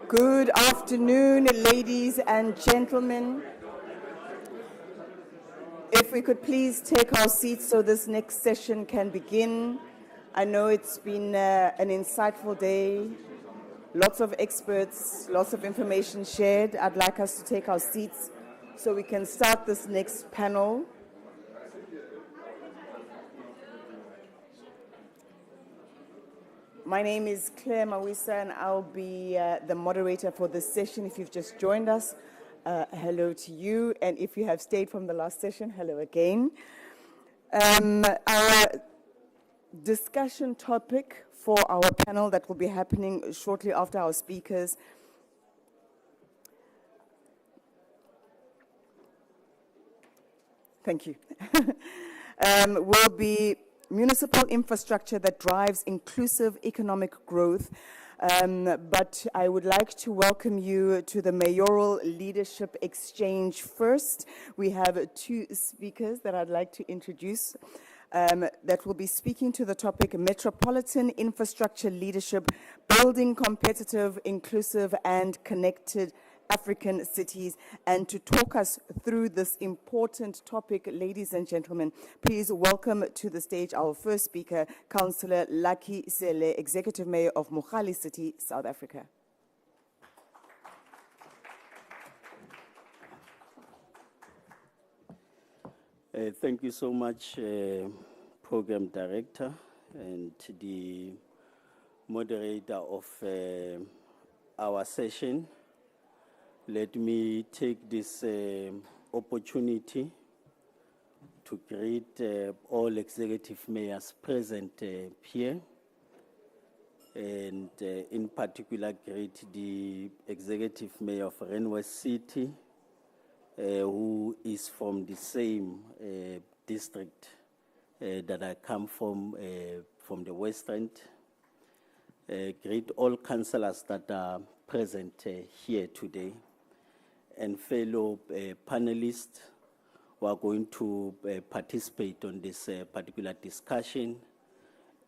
Good afternoon, ladies and gentlemen. If we could please take our seats so this next session can begin. I know it's been an insightful day, lots of experts, lots of information shared. I'd like us to take our seats so we can start this next panel. My name is Claire Mawisa, and I'll be the moderator for this session. If you've just joined us, hello to you. And if you have stayed from the last session, hello again. Our discussion topic for our panel that will be happening shortly after our speakers will be municipal infrastructure that drives inclusive economic growth. But I would like to welcome you to the Mayoral Leadership Exchange first. We have two speakers that I'd like to introduce that will be speaking to the topic Metropolitan Infrastructure Leadership, Building Competitive, Inclusive and Connected African Cities. And to talk us through this important topic, ladies and gentlemen, please welcome to the stage our first speaker, Councillor Lucky Sele, Executive Mayor of Mogale City, South Africa. Thank you so much, Program Director and the moderator of our session. Let me take this opportunity to greet all executive mayors present here, and in particular greet the executive mayor of West City, who is from the same district that I come from the West End. Greet all councillors that are present here today, and fellow panelists who are going to participate on this particular discussion,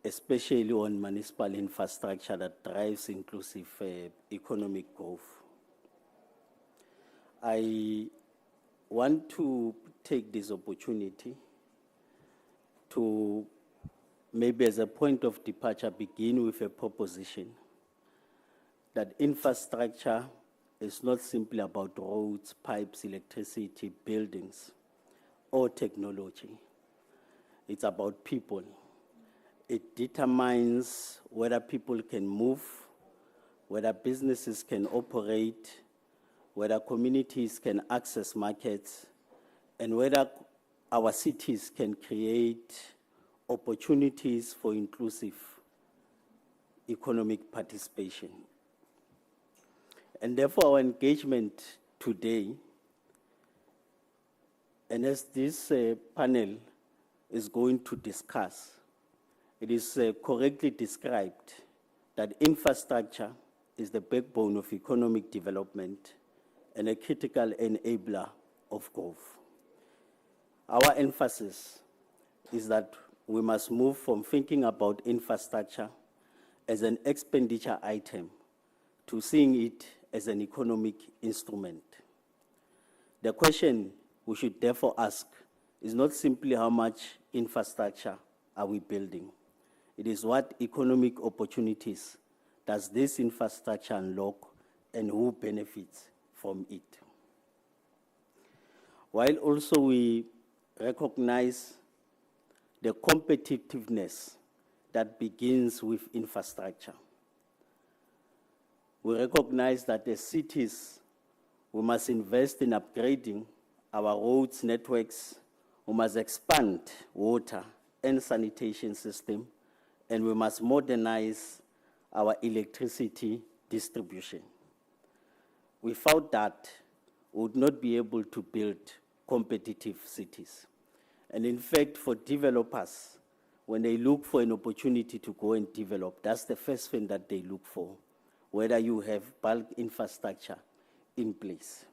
especially on municipal infrastructure that drives inclusive economic growth. I want to take this opportunity to, maybe as a point of departure, begin with a proposition that infrastructure is not simply about roads, pipes, electricity, buildings, or technology. It's about people. It determines whether people can move, whether businesses can operate, whether communities can access markets, and whether our cities can create opportunities for inclusive economic participation. And therefore, our engagement today, and as this panel is going to discuss, it is correctly described that infrastructure is the backbone of economic development and a critical enabler of growth. Our emphasis is that we must move from thinking about infrastructure as an expenditure item to seeing it as an economic instrument. The question we should therefore ask is not simply how much infrastructure are we building. It is what economic opportunities does this infrastructure unlock and who benefits from it. While also we recognize the competitiveness that begins with infrastructure, we recognize that as cities, we must invest in upgrading our roads networks, we must expand water and sanitation system, and we must modernize our electricity distribution. Without that, we would not be able to build competitive cities. And in fact, for developers, when they look for an opportunity to go and develop, that's the first thing that they look for, whether you have bulk infrastructure in place.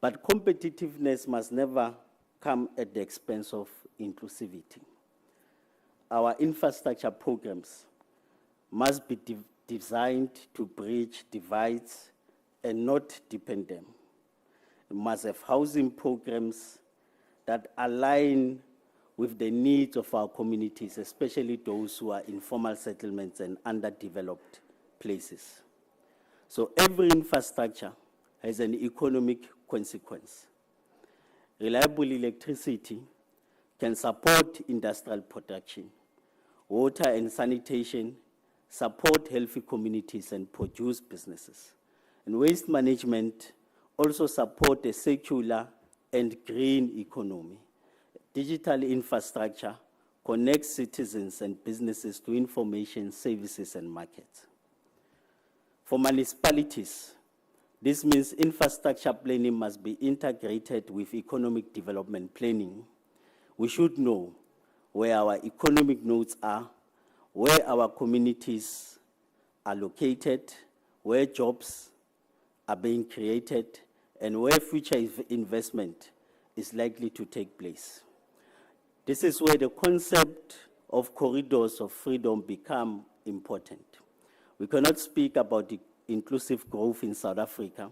But competitiveness must never come at the expense of inclusivity. Our infrastructure programs must be designed to bridge divides and not deepen them. We must have housing programs that align with the needs of our communities, especially those who are in informal settlements and underdeveloped places. So every infrastructure has an economic consequence. Reliable electricity can support industrial production. Water and sanitation support healthy communities and produce businesses. And waste management also support a circular and green economy. Digital infrastructure connects citizens and businesses to information, services, and markets. For municipalities, this means infrastructure planning must be integrated with economic development planning. We should know where our economic nodes are, where our communities are located, where jobs are being created, and where future investment is likely to take place. This is where the concept of corridors of freedom become important. We cannot speak about the inclusive growth in South Africa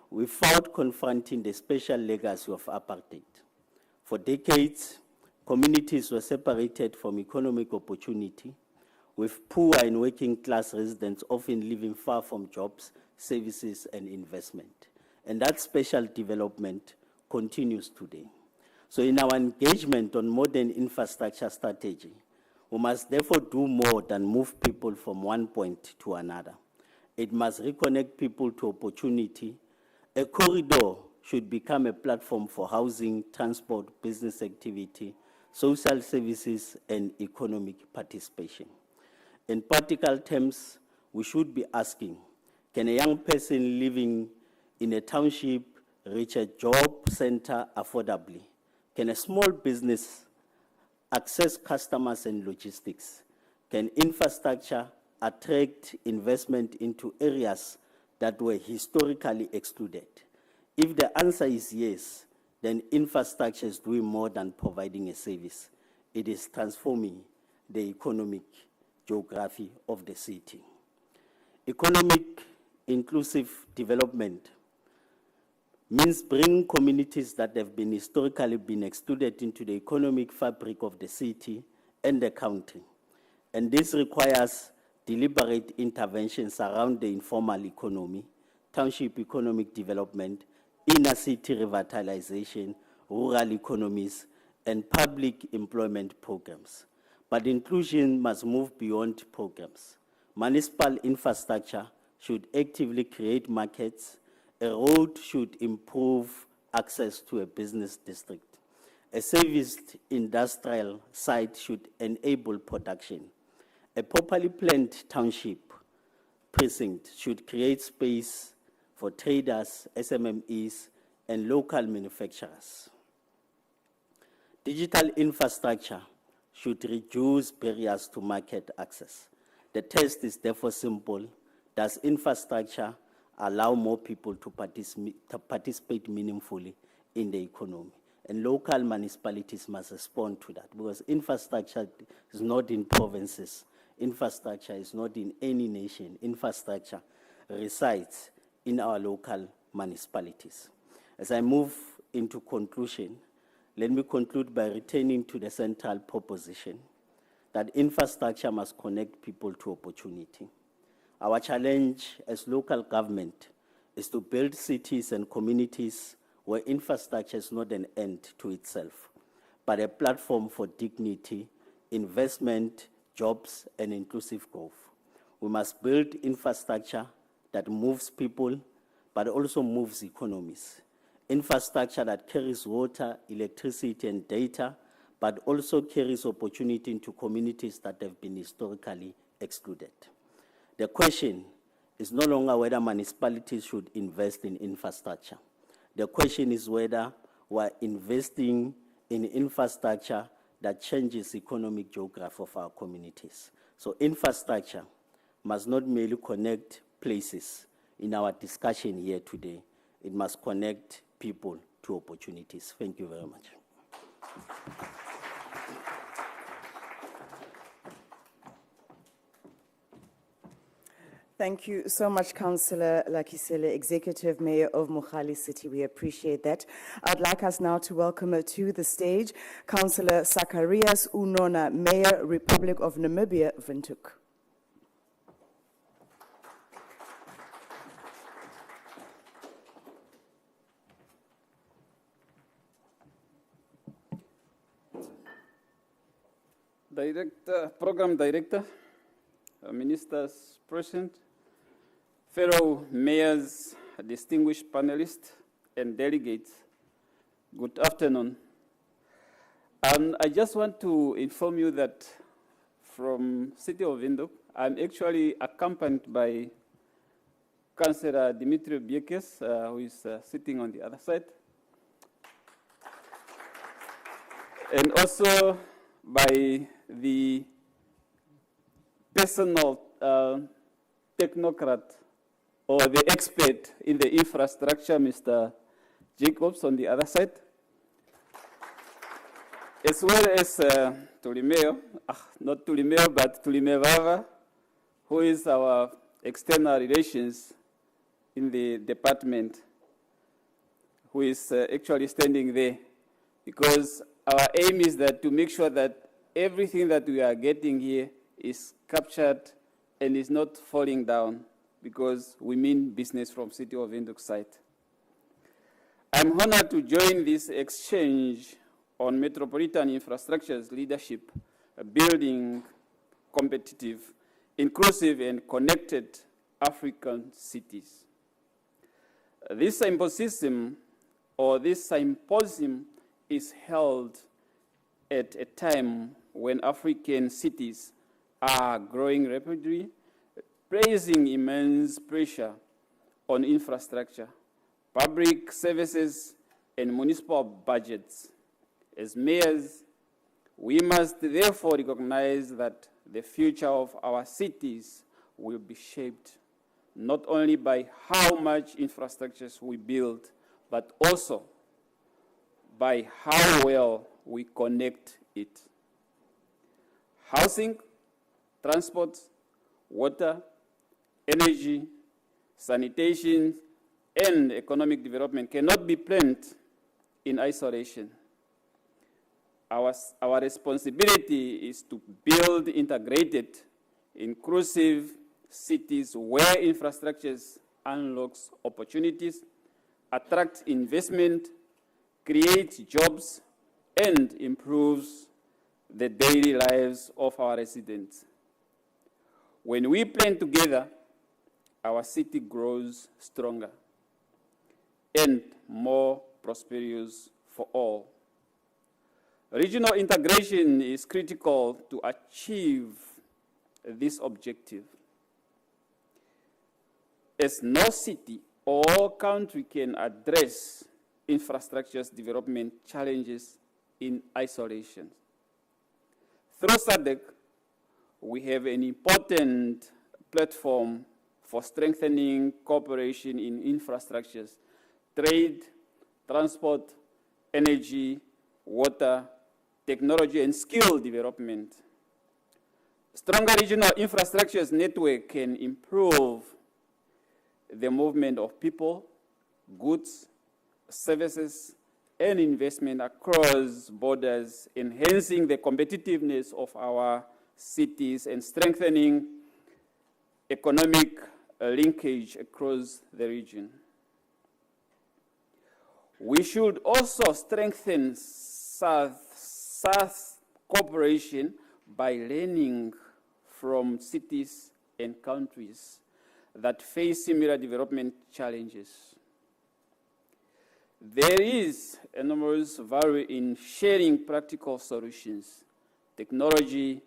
without confronting the special legacy of apartheid. For decades, communities were separated from economic opportunity, with poor and working class residents often living far from jobs, services, and investment. And that special development continues today. So in our engagement on modern infrastructure strategy, we must therefore do more than move people from one point to another. It must reconnect people to opportunity. A corridor should become a platform for housing, transport, business activity, social services, and economic participation. In practical terms, we should be asking, can a young person living in a township reach a job center affordably? Can a small business access customers and logistics? Can infrastructure attract investment into areas that were historically excluded? If the answer is yes, then infrastructure is doing more than providing a service. It is transforming the economic geography of the city. Economic inclusive development means bringing communities that have been historically been excluded into the economic fabric of the city and the country. And this requires deliberate interventions around the informal economy, township economic development, inner city revitalization, rural economies, and public employment programs. But inclusion must move beyond programs. Municipal infrastructure should actively create markets. A road should improve access to a business district. A serviced industrial site should enable production. A properly planned township precinct should create space for traders, SMMEs, and local manufacturers. Digital infrastructure should reduce barriers to market access. The test is therefore simple. Does infrastructure allow more people to participate meaningfully in the economy? And local municipalities must respond to that, because infrastructure is not in provinces. Infrastructure is not in any nation. Infrastructure resides in our local municipalities. As I move into conclusion, let me conclude by returning to the central proposition that infrastructure must connect people to opportunity. Our challenge as local government is to build cities and communities where infrastructure is not an end to itself, but a platform for dignity, investment, jobs, and inclusive growth. We must build infrastructure that moves people, but also moves economies. Infrastructure that carries water, electricity, and data, but also carries opportunity into communities that have been historically excluded. The question is no longer whether municipalities should invest in infrastructure. The question is whether we're investing in infrastructure that changes economic geography of our communities. So infrastructure must not merely connect places in our discussion here today. It must connect people to opportunities. Thank you very much. Thank you so much, Councillor Lakisele, Executive Mayor of Mogale City. We appreciate that. I'd like us now to welcome to the stage Councillor Zacharias Unona, Mayor, Republic of Namibia, Windhoek. Program Director, Ministers present, fellow mayors, distinguished panelists, and delegates, good afternoon. I just want to inform you that from City of Windhoek, I'm actually accompanied by Councillor Dimitri Biekes, who is sitting on the other side, and also by the personal technocrat or the expert in the infrastructure, Mr. Jacobs, on the other side, as well as Tulimeo, not Tulimeo, but Tulimevava, who is our external relations in the department, who is actually standing there, because our aim is that to make sure that everything that we are getting here is captured and is not falling down, because we mean business from City of Windhoek side. I'm honored to join this exchange on Metropolitan Infrastructure's leadership, building competitive, inclusive, and connected African cities. This symposium is held at a time when African cities are growing rapidly, placing immense pressure on infrastructure, public services, and municipal budgets. As mayors, we must therefore recognize that the future of our cities will be shaped not only by how much infrastructures we build, but also by how well we connect it. Housing, transport, water, energy, sanitation, and economic development cannot be planned in isolation. Our responsibility is to build integrated, inclusive cities where infrastructures unlocks opportunities, attract investment, create jobs, and improves the daily lives of our residents. When we plan together, our city grows stronger and more prosperous for all. Regional integration is critical to achieve this objective, as no city or country can address infrastructure development challenges in isolation. Through SADC, we have an important platform for strengthening cooperation in infrastructures, trade, transport, energy, water, technology, and skill development. Stronger regional infrastructures network can improve the movement of people, goods, services, and investment across borders, enhancing the competitiveness of our cities and strengthening economic linkage across the region. We should also strengthen South cooperation by learning from cities and countries that face similar development challenges. There is enormous value in sharing practical solutions, technology,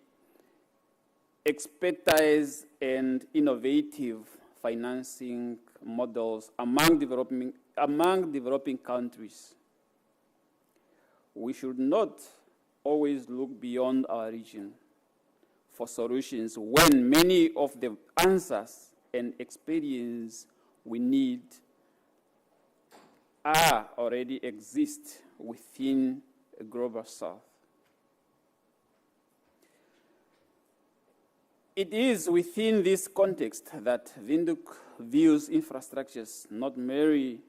expertise, and innovative financing models among developing countries. We should not always look beyond our region for solutions when many of the answers and experience we need already exist within a global south. It is within this context that Windhoek views infrastructures not merely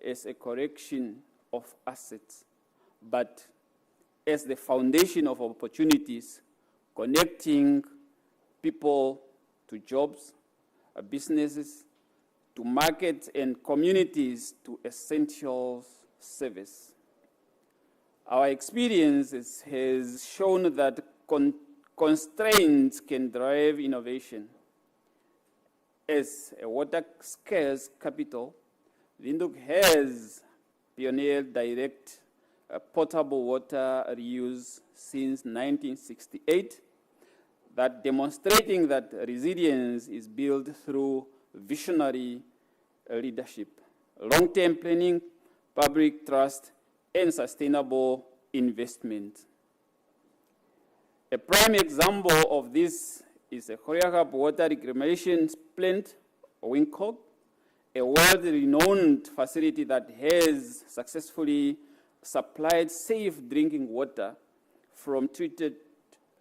as a collection of assets, but as the foundation of opportunities, connecting people to jobs, businesses, to markets, and communities to essential service. Our experience has shown that constraints can drive innovation. As a water-scarce capital, Windhoek has pioneered direct potable water reuse since 1968, that demonstrating that resilience is built through visionary leadership, long-term planning, public trust, and sustainable investment. A prime example of this is a Horiakap Water Reclamation Plant, WINCOG, a world-renowned facility that has successfully supplied safe drinking water from treated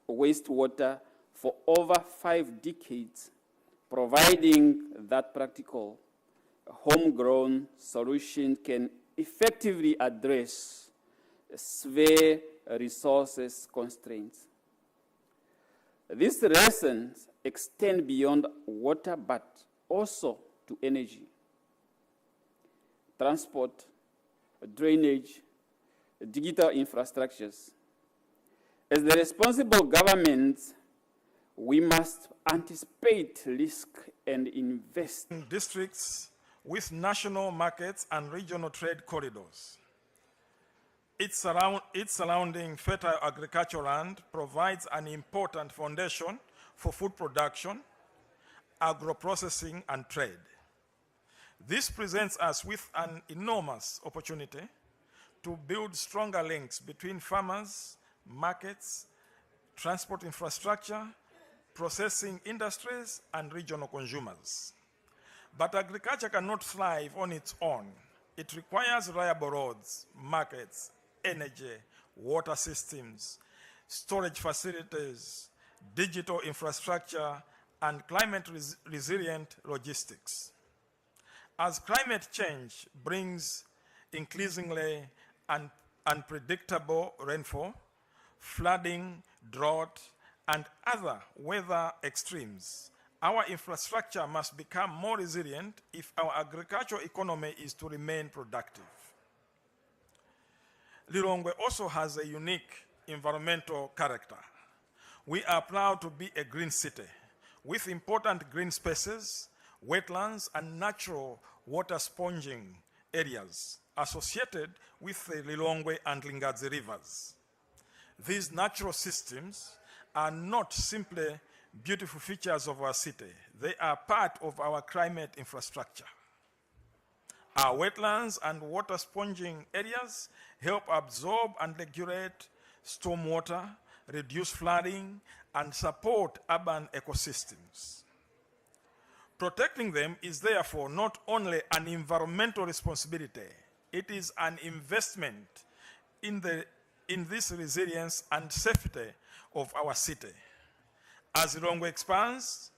wastewater for over 5 decades, providing that practical, homegrown solution can effectively address severe resources constraints. These lessons extend beyond water, but also to energy, transport, drainage, digital infrastructures. As the responsible government, we must anticipate risk and invest. Districts with national markets and regional trade corridors. Its surrounding fertile agricultural land provides an important foundation for food production, agro-processing, and trade. This presents us with an enormous opportunity to build stronger links between farmers, markets, transport infrastructure, processing industries, and regional consumers. But agriculture cannot thrive on its own. It requires reliable roads, markets, energy, water systems, storage facilities, digital infrastructure, and climate-resilient logistics. As climate change brings increasingly unpredictable rainfall, flooding, drought, and other weather extremes, our infrastructure must become more resilient if our agricultural economy is to remain productive. Lilongwe also has a unique environmental character. We are proud to be a green city with important green spaces, wetlands, and natural water sponging areas associated with the Lilongwe and Lingadzi rivers. These natural systems are not simply beautiful features of our city. They are part of our climate infrastructure. Our wetlands and water sponging areas help absorb and regulate stormwater, reduce flooding, and support urban ecosystems. Protecting them is therefore not only an environmental responsibility, it is an investment in this resilience and safety of our city. As Lilongwe expands,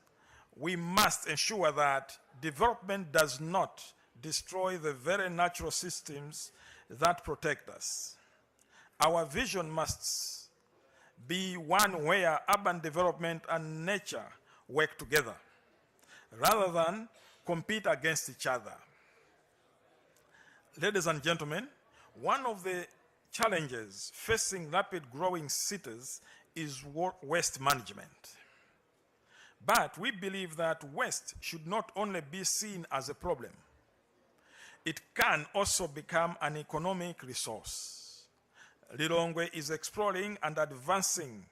we must ensure that development does not destroy the very natural systems that protect us. Our vision must be one where urban development and nature work together, rather than compete against each other. Ladies and gentlemen, one of the challenges facing rapid growing cities is waste management. But we believe that waste should not only be seen as a problem, it can also become an economic resource. Lilongwe is exploring and advancing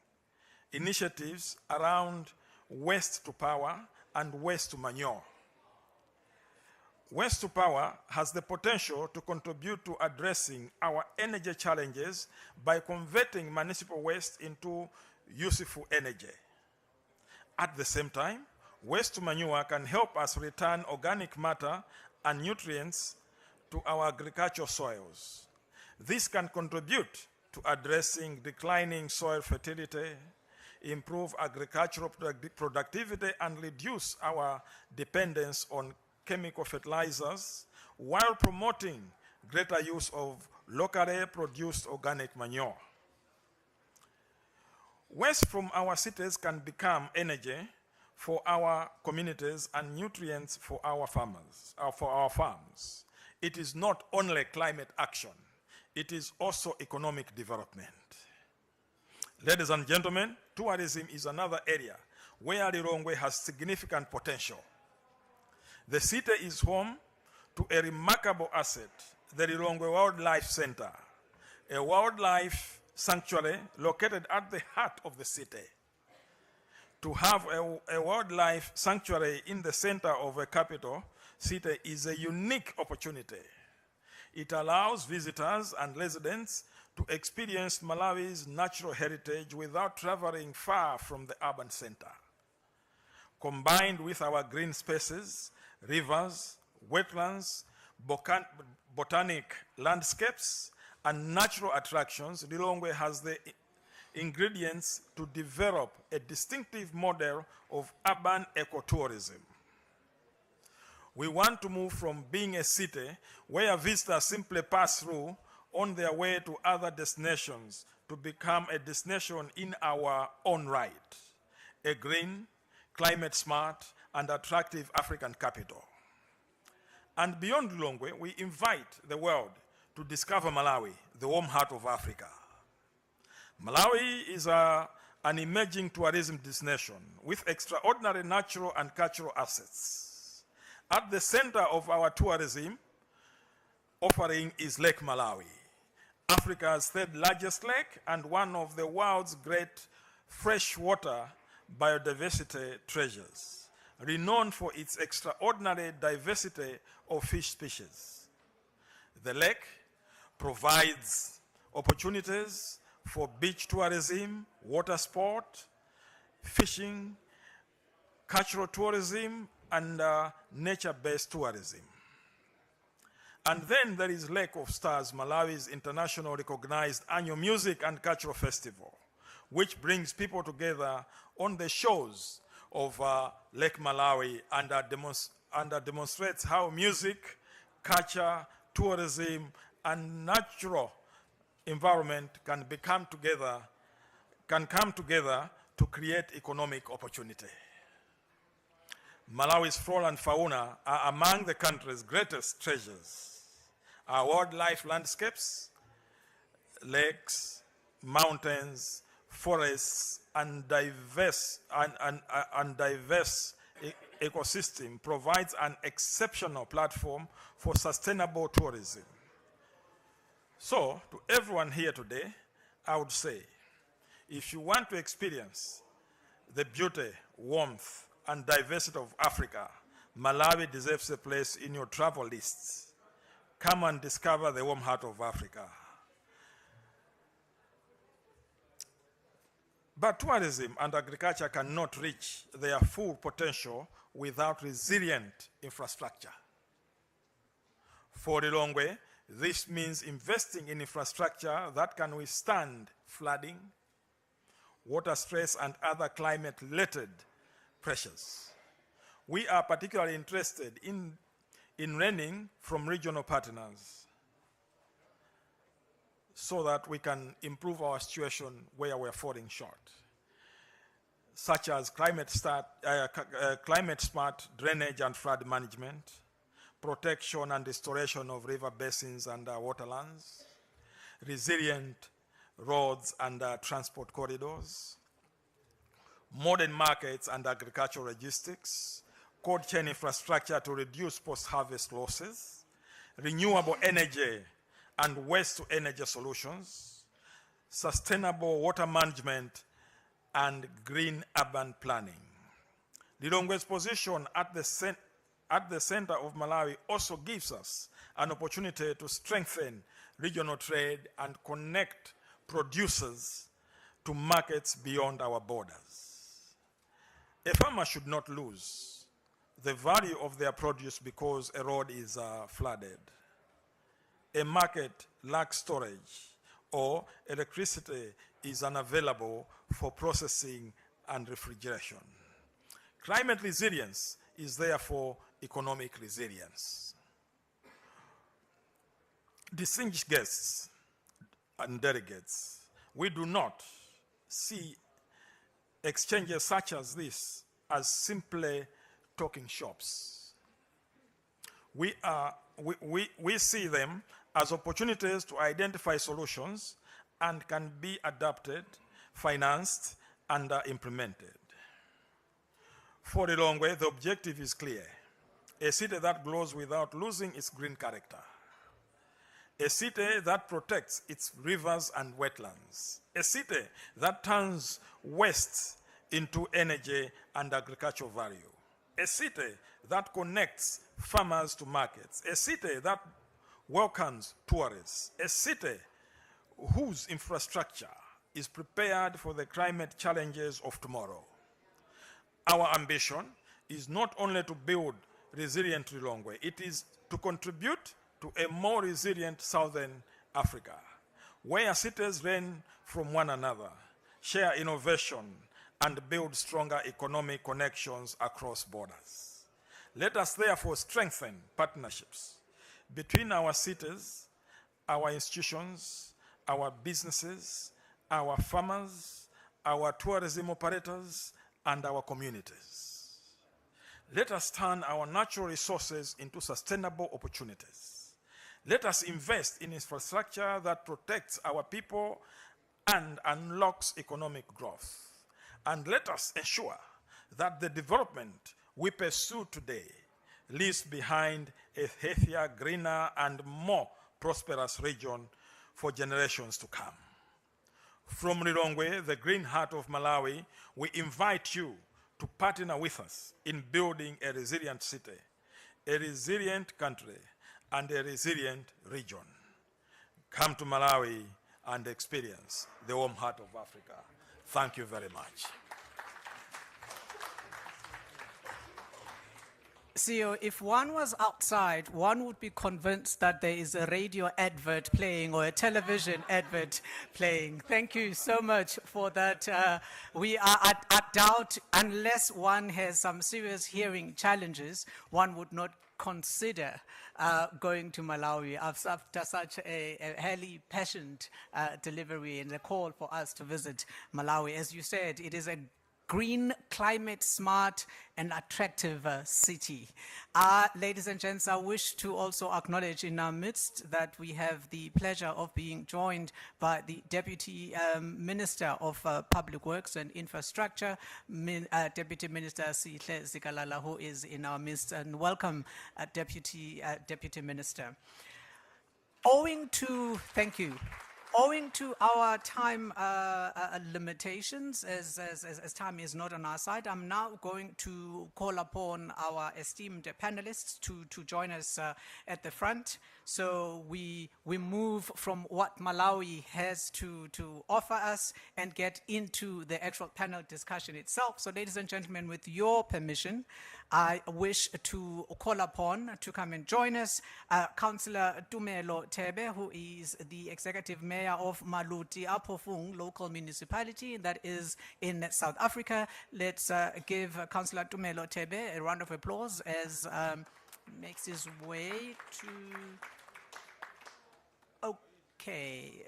initiatives around waste to power and waste to manure. Waste to power has the potential to contribute to addressing our energy challenges by converting municipal waste into useful energy. At the same time, waste to manure can help us return organic matter and nutrients to our agricultural soils. This can contribute to addressing declining soil fertility, improve agricultural productivity, and reduce our dependence on chemical fertilizers while promoting greater use of locally produced organic manure. Waste from our cities can become energy for our communities and nutrients for our farmers, for our farms. It is not only climate action, it is also economic development. Ladies and gentlemen, tourism is another area where Lilongwe has significant potential. The city is home to a remarkable asset, the Lilongwe Wildlife Center, a wildlife sanctuary located at the heart of the city. To have a wildlife sanctuary in the center of a capital city is a unique opportunity. It allows visitors and residents to experience Malawi's natural heritage without traveling far from the urban center. combined with our green spaces, rivers, wetlands, botanic landscapes, and natural attractions, Lilongwe has the ingredients to develop a distinctive model of urban ecotourism. We want to move from being a city where visitors simply pass through on their way to other destinations to become a destination in our own right, a green, climate smart, and attractive African capital. And beyond Lilongwe, we invite the world to discover Malawi, the warm heart of Africa. Malawi is an emerging tourism destination with extraordinary natural and cultural assets. At the center of our tourism offering is Lake Malawi, Africa's third largest lake and one of the world's great freshwater biodiversity treasures, renowned for its extraordinary diversity of fish species. The lake provides opportunities for beach tourism, water sport, fishing, cultural tourism, and nature-based tourism. And then there is Lake of Stars, Malawi's international recognized annual music and cultural festival, which brings people together on the shores of Lake Malawi and demonstrates how music, culture, tourism, and natural environment can come together to create economic opportunity. Malawi's flora and fauna are among the country's greatest treasures. Our wildlife landscapes, lakes, mountains, forests, and diverse ecosystem provides an exceptional platform for sustainable tourism. So, to everyone here today, I would say, if you want to experience the beauty, warmth, and diversity of Africa, Malawi deserves a place in your travel lists. Come and discover the warm heart of Africa. But tourism and agriculture cannot reach their full potential without resilient infrastructure. For Lilongwe, this means investing in infrastructure that can withstand flooding, water stress, and other climate-related pressures. We are particularly interested in learning from regional partners so that we can improve our situation where we're falling short, such as climate smart drainage and flood management, protection and restoration of river basins and waterlands, resilient roads and transport corridors, modern markets and agricultural logistics, cold chain infrastructure to reduce post-harvest losses, renewable energy and waste-to-energy solutions, sustainable water management, and green urban planning. Lilongwe's position at the center of Malawi also gives us an opportunity to strengthen regional trade and connect producers to markets beyond our borders. A farmer should not lose the value of their produce because a road is flooded, a market lacks storage, or electricity is unavailable for processing and refrigeration. Climate resilience is therefore economic resilience. Distinguished guests and delegates, we do not see exchanges such as this as simply talking shops. We see them as opportunities to identify solutions and can be adapted, financed, and implemented. For Lilongwe, the objective is clear: a city that grows without losing its green character, a city that protects its rivers and wetlands, a city that turns waste into energy and agricultural value, a city that connects farmers to markets, a city that welcomes tourists, a city whose infrastructure is prepared for the climate challenges of tomorrow. Our ambition is not only to build resilient Lilongwe, it is to contribute to a more resilient Southern Africa, where cities learn from one another, share innovation, and build stronger economic connections across borders. Let us therefore strengthen partnerships between our cities, our institutions, our businesses, our farmers, our tourism operators, and our communities. Let us turn our natural resources into sustainable opportunities. Let us invest in infrastructure that protects our people and unlocks economic growth. And let us ensure that the development we pursue today leaves behind a healthier, greener, and more prosperous region for generations to come. From Lilongwe, the green heart of Malawi, we invite you to partner with us in building a resilient city, a resilient country, and a resilient region. Come to Malawi and experience the warm heart of Africa. Thank you very much. CEO, if one was outside, one would be convinced that there is a radio advert playing or a television advert playing. Thank you so much for that. We are, I doubt, unless one has some serious hearing challenges, one would not consider going to Malawi after such a highly passionate delivery and a call for us to visit Malawi. As you said, it is a green, climate smart, and attractive city. Ladies and gents, I wish to also acknowledge in our midst that we have the pleasure of being joined by the Deputy Minister of Public Works and Infrastructure, Deputy Minister SIDSSA26, Zikalala, who is in our midst. And welcome, Deputy Minister. Thank you. Owing to our time limitations, as time is not on our side, I'm now going to call upon our esteemed panelists to join us at the front. So we move from what Malawi has to offer us and get into the actual panel discussion itself. So ladies and gentlemen, with your permission, I wish to call upon to come and join us Councillor Tumelo Tebe, who is the Executive Mayor of Maluti Apofung local municipality that is in South Africa. Let's give Councillor Tumelo Tebe a round of applause as makes his way to... Okay.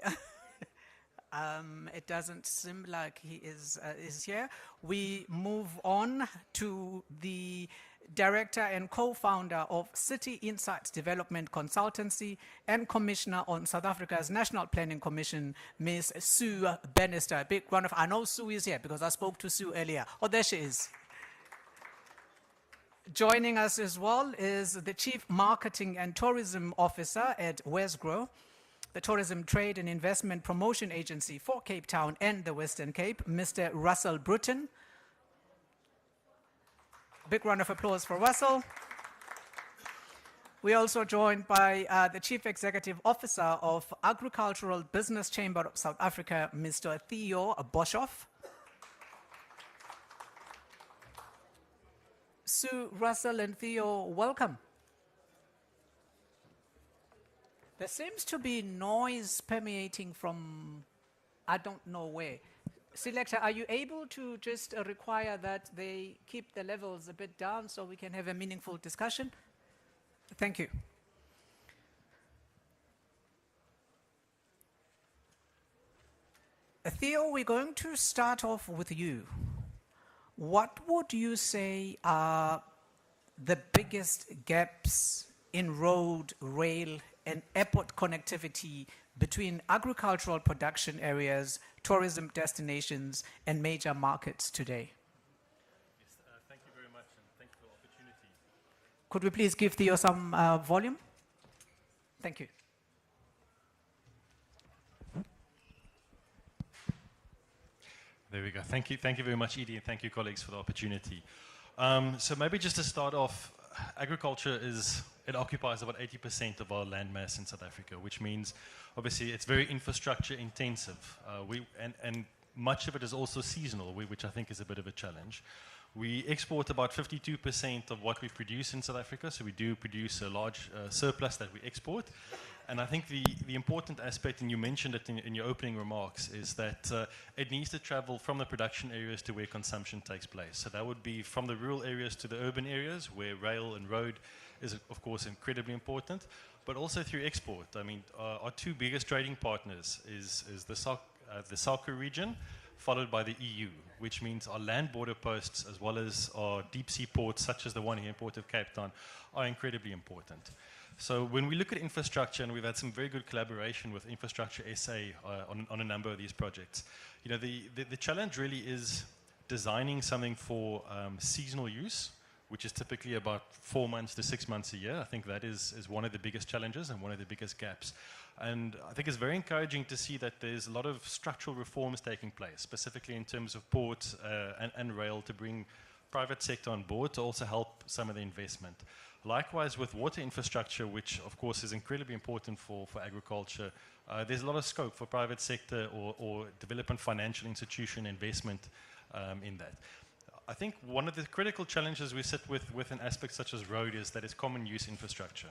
It doesn't seem like he is here. We move on to the Director and co-founder of City Insights Development Consultancy and Commissioner on South Africa's National Planning Commission, Ms. Sue Bannister. Big round of, I know Sue is here because I spoke to Sue earlier. Oh, there she is. Joining us as well is the Chief Marketing and Tourism Officer at Wesgrow, the Tourism Trade and Investment Promotion Agency for Cape Town and the Western Cape, Mr. Russell Bruton. Big round of applause for Russell. We're also joined by the Chief Executive Officer of Agricultural Business Chamber of South Africa, Mr. Theo Boshoff. Sue, Russell, and Theo, welcome. There seems to be noise permeating from, I don't know where. Selector, are you able to just require that they keep the levels a bit down so we can have a meaningful discussion? Thank you. Theo, we're going to start off with you. What would you say are the biggest gaps in road, rail, and airport connectivity between agricultural production areas, tourism destinations, and major markets today? Yes, thank you very much, and thank you for the opportunity. Could we please give Theo some volume? Thank you. There we go. Thank you very much, Edie, and thank you, colleagues, for the opportunity. So maybe just to start off, agriculture it occupies about 80% of our land mass in South Africa, which means obviously it's very infrastructure intensive. And much of it is also seasonal, which I think is a bit of a challenge. We export about 52% of what we produce in South Africa, so we do produce a large surplus that we export. And I think the important aspect, and you mentioned it in your opening remarks, is that it needs to travel from the production areas to where consumption takes place. So that would be from the rural areas to the urban areas, where rail and road is, of course, incredibly important, but also through export. I mean, our two biggest trading partners is the SADCSSA region, followed by the EU, which means our land border posts, as well as our deep sea ports, such as the one here in Port of Cape Town, are incredibly important. So when we look at infrastructure, and we've had some very good collaboration with Infrastructure SA on a number of these projects, you know, the challenge really is designing something for seasonal use, which is typically about 4 months to 6 months a year. I think that is one of the biggest challenges and one of the biggest gaps. And I think it's very encouraging to see that there's a lot of structural reforms taking place, specifically in terms of ports and rail, to bring private sector on board to also help some of the investment. Likewise with water infrastructure, which of course is incredibly important for agriculture, there's a lot of scope for private sector or development financial institution investment in that. I think one of the critical challenges we sit with an aspect such as road is that it's common use infrastructure.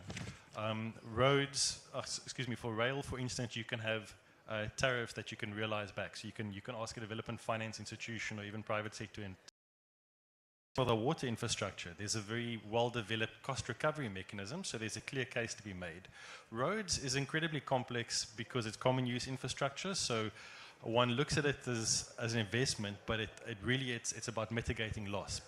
For rail, for instance, you can have tariffs that you can realize back. So you can ask a development finance institution or even private sector. For the water infrastructure, there's a very well-developed cost recovery mechanism, so there's a clear case to be made. Roads is incredibly complex because it's common use infrastructure, so one looks at it as an investment, but it's about mitigating loss.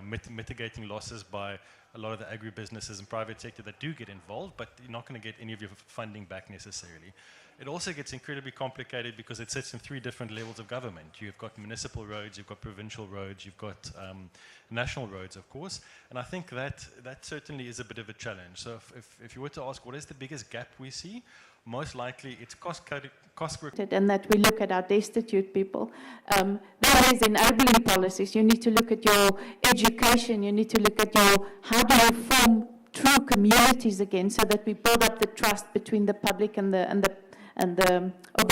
Mitigating losses by a lot of the agribusinesses and private sector that do get involved, but you're not going to get any of your funding back necessarily. It also gets incredibly complicated because it sits in 3 different levels of government. You've got municipal roads, you've got provincial roads, you've got national roads, of course. And I think that certainly is a bit of a challenge. So if you were to ask what is the biggest gap we see, most likely it's cost. And that we look at our destitute people. That is enabling policies. You need to look at your education. You need to look at how do you form true communities again, so that we build up the trust between the public and the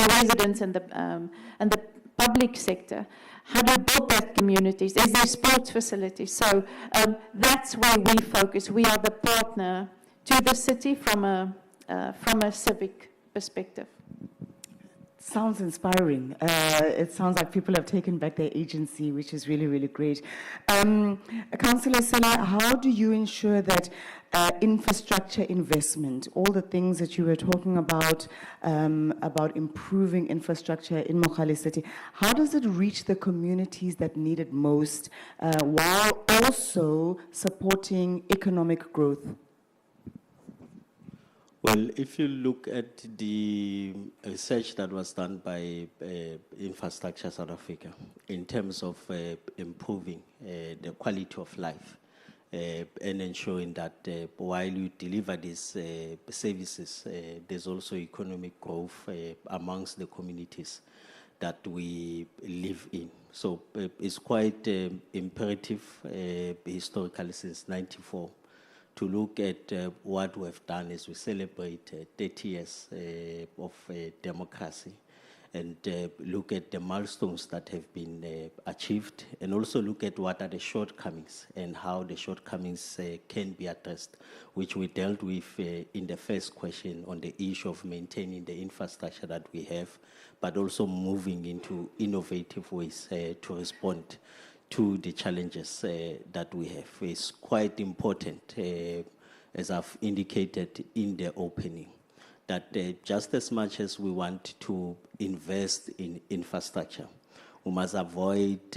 residents and the public sector. How do you build that communities? Is there sports facilities? So that's where we focus. We are the partner to the city from a civic perspective. Sounds inspiring. It sounds like people have taken back their agency, which is really, really great. Councillor Sela, how do you ensure that infrastructure investment, all the things that you were talking about improving infrastructure in Mogale City, how does it reach the communities that need it most while also supporting economic growth? Well, if you look at the research that was done by Infrastructure South Africa in terms of improving the quality of life and ensuring that while you deliver these services, there's also economic growth amongst the communities that we live in. So it's quite imperative historically since '94 to look at what we have done as we celebrate 30 years of democracy, and look at the milestones that have been achieved, and also look at what are the shortcomings and how the shortcomings can be addressed, which we dealt with in the first question on the issue of maintaining the infrastructure that we have, but also moving into innovative ways to respond to the challenges that we have. It's quite important, as I've indicated in the opening, that just as much as we want to invest in infrastructure, we must avoid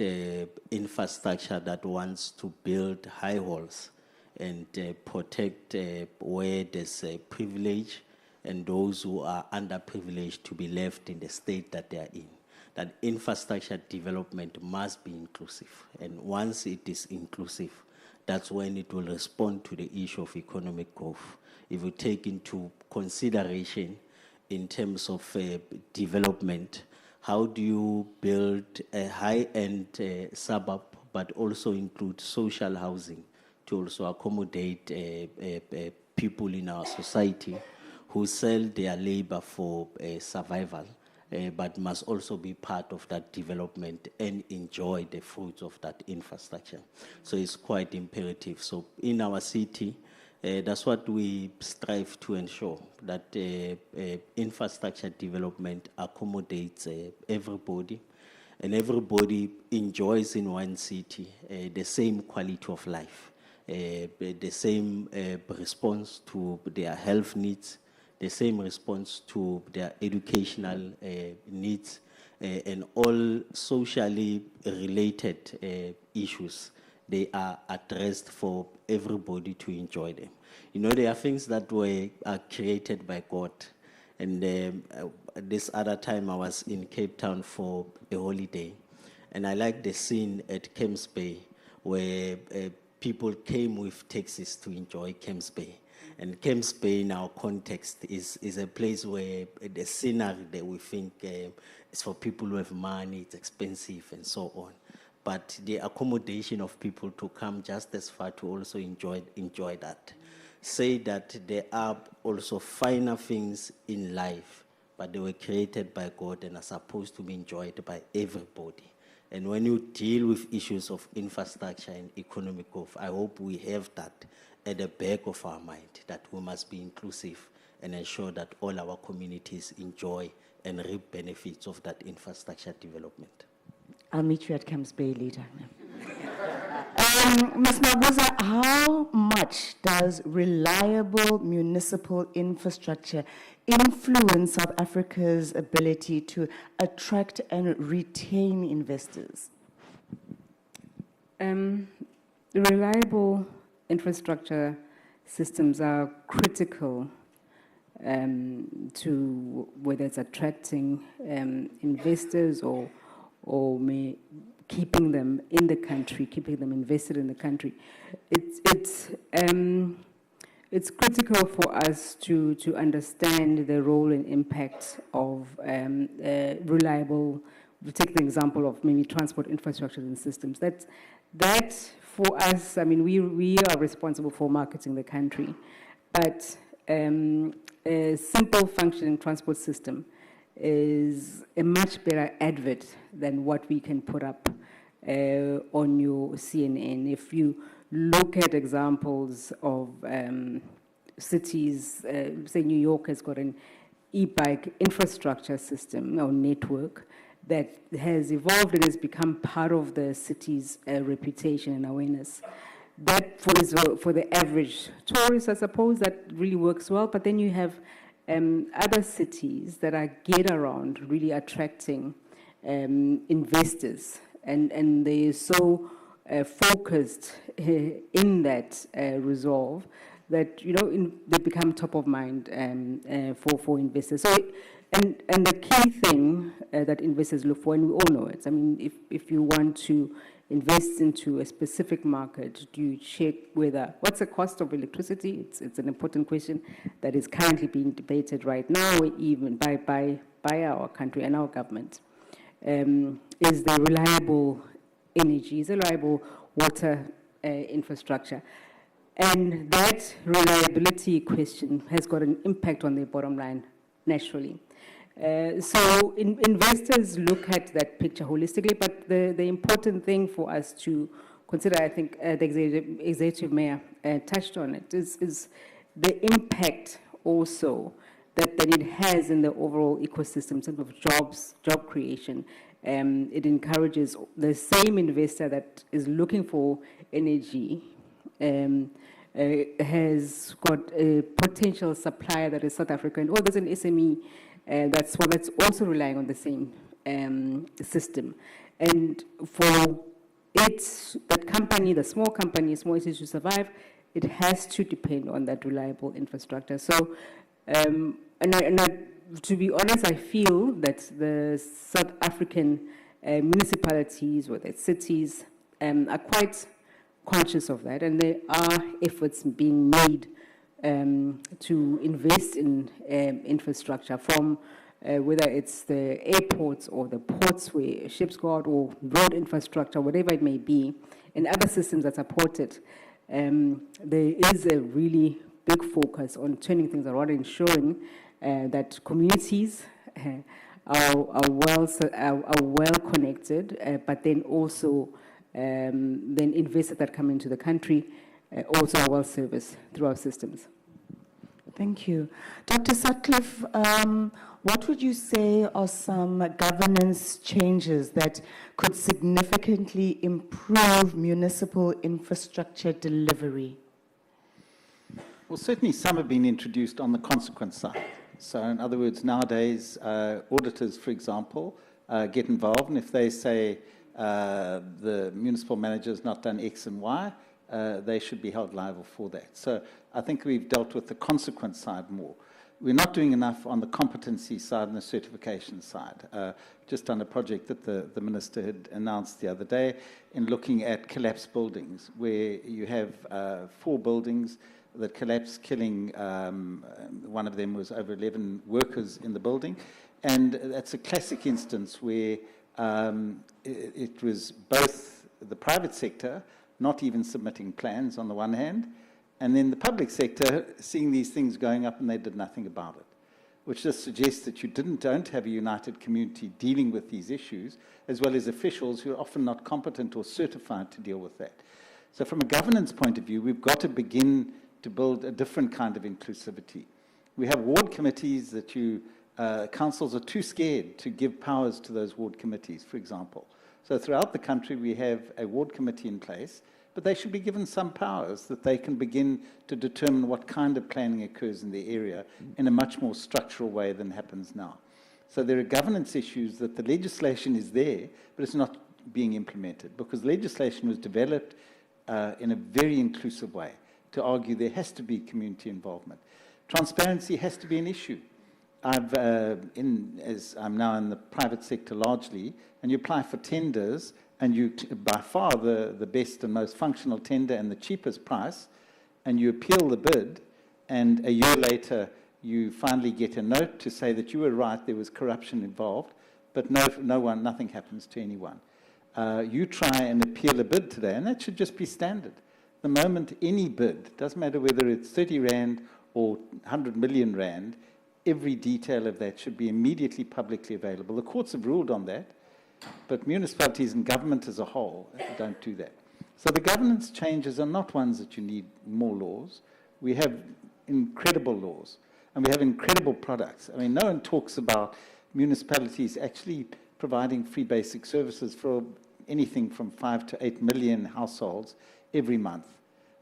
infrastructure that wants to build high walls and protect where there's privilege and those who are underprivileged to be left in the state that they are in. That infrastructure development must be inclusive. And once it is inclusive, that's when it will respond to the issue of economic growth. If we take into consideration in terms of development, how do you build a high-end suburb, but also include social housing to also accommodate people in our society who sell their labor for survival, but must also be part of that development and enjoy the fruits of that infrastructure. So it's quite imperative. So in our city, that's what we strive to ensure, that infrastructure development accommodates everybody, and everybody enjoys in one city the same quality of life, the same response to their health needs, the same response to their educational needs, and all socially related issues. They are addressed for everybody to enjoy them. You know, there are things that are created by God. And this other time I was in Cape Town for a holiday. And I like the scene at Camps Bay where people came with taxis to enjoy Camps Bay. And Camps Bay in our context is a place where the scenery that we think is for people who have money, it's expensive and so on. But the accommodation of people to come just as far to also enjoy that. Say that there are also finer things in life, but they were created by God and are supposed to be enjoyed by everybody. And when you deal with issues of infrastructure and economic growth, I hope we have that at the back of our mind, that we must be inclusive and ensure that all our communities enjoy and reap benefits of that infrastructure development. I'll meet you at Camps Bay later. Ms. Mabuza, how much does reliable municipal infrastructure influence South Africa's ability to attract and retain investors? Reliable infrastructure systems are critical to whether it's attracting investors or keeping them in the country, keeping them invested in the country. It's critical for us to understand the role and impact of reliable. We take the example of maybe transport infrastructure and systems. That for us, I mean, we are responsible for marketing the country, but a simple functioning transport system is a much better advert than what we can put up on your CNN. If you look at examples of cities, say New York has got an e-bike infrastructure system or network that has evolved and has become part of the city's reputation and awareness. That for the average tourist, I suppose, that really works well. But then you have other cities that are geared around really attracting investors, and they're so focused in that resolve that they become top of mind for investors. So, and the key thing that investors look for, and we all know it. I mean, if you want to invest into a specific market, do you check what's the cost of electricity? It's an important question that is currently being debated right now, even by our country and our government. Is there reliable energy? Is there reliable water infrastructure? And that reliability question has got an impact on their bottom line, naturally. So investors look at that picture holistically, but the important thing for us to consider, I think the executive mayor touched on it, is the impact also that it has in the overall ecosystem in terms of job creation. It encourages the same investor that is looking for energy has got a potential supplier that is South African, or there's an SME that's also relying on the same system. And for that company, the small institute to survive, it has to depend on that reliable infrastructure. So, to be honest, I feel that the South African municipalities, whether it's cities, are quite conscious of that, and there are efforts being made to invest in infrastructure, from whether it's the airports or the ports where ships go out, or road infrastructure, whatever it may be, and other systems that support it. There is a really big focus on turning things around, ensuring that communities are well connected, but then also then investors that come into the country also are well serviced through our systems. Thank you. Dr. Sutcliffe, what would you say are some governance changes that could significantly improve municipal infrastructure delivery? Well, certainly some have been introduced on the consequence side. So in other words, nowadays, auditors, for example, get involved, and if they say the municipal manager has not done X and Y, they should be held liable for that. So I think we've dealt with the consequence side more. We're not doing enough on the competency side and the certification side. Just on a project that the minister had announced the other day in looking at collapsed buildings, where you have 4 buildings that collapsed, killing, one of them was over 11 workers in the building. And that's a classic instance where it was both the private sector not even submitting plans on the one hand, and then the public sector seeing these things going up and they did nothing about it, which just suggests that you don't have a united community dealing with these issues, as well as officials who are often not competent or certified to deal with that. So from a governance point of view, we've got to begin to build a different kind of inclusivity. We have ward committees that councils are too scared to give powers to those ward committees, for example. So throughout the country, we have a ward committee in place, but they should be given some powers that they can begin to determine what kind of planning occurs in the area in a much more structural way than happens now. So there are governance issues that the legislation is there, but it's not being implemented, because legislation was developed in a very inclusive way to argue there has to be community involvement. Transparency has to be an issue. As I'm now in the private sector largely, and you apply for tenders, and you, by far the best and most functional tender and the cheapest price, and you appeal the bid, and a year later you finally get a note to say that you were right, there was corruption involved, but nothing happens to anyone. You try and appeal a bid today, and that should just be standard. The moment any bid, doesn't matter whether it's 30 Rand or 100 million Rand, every detail of that should be immediately publicly available. The courts have ruled on that, but municipalities and government as a whole don't do that. So the governance changes are not ones that you need more laws. We have incredible laws, and we have incredible products. I mean, no one talks about municipalities actually providing free basic services for anything from 5 to 8 million households every month.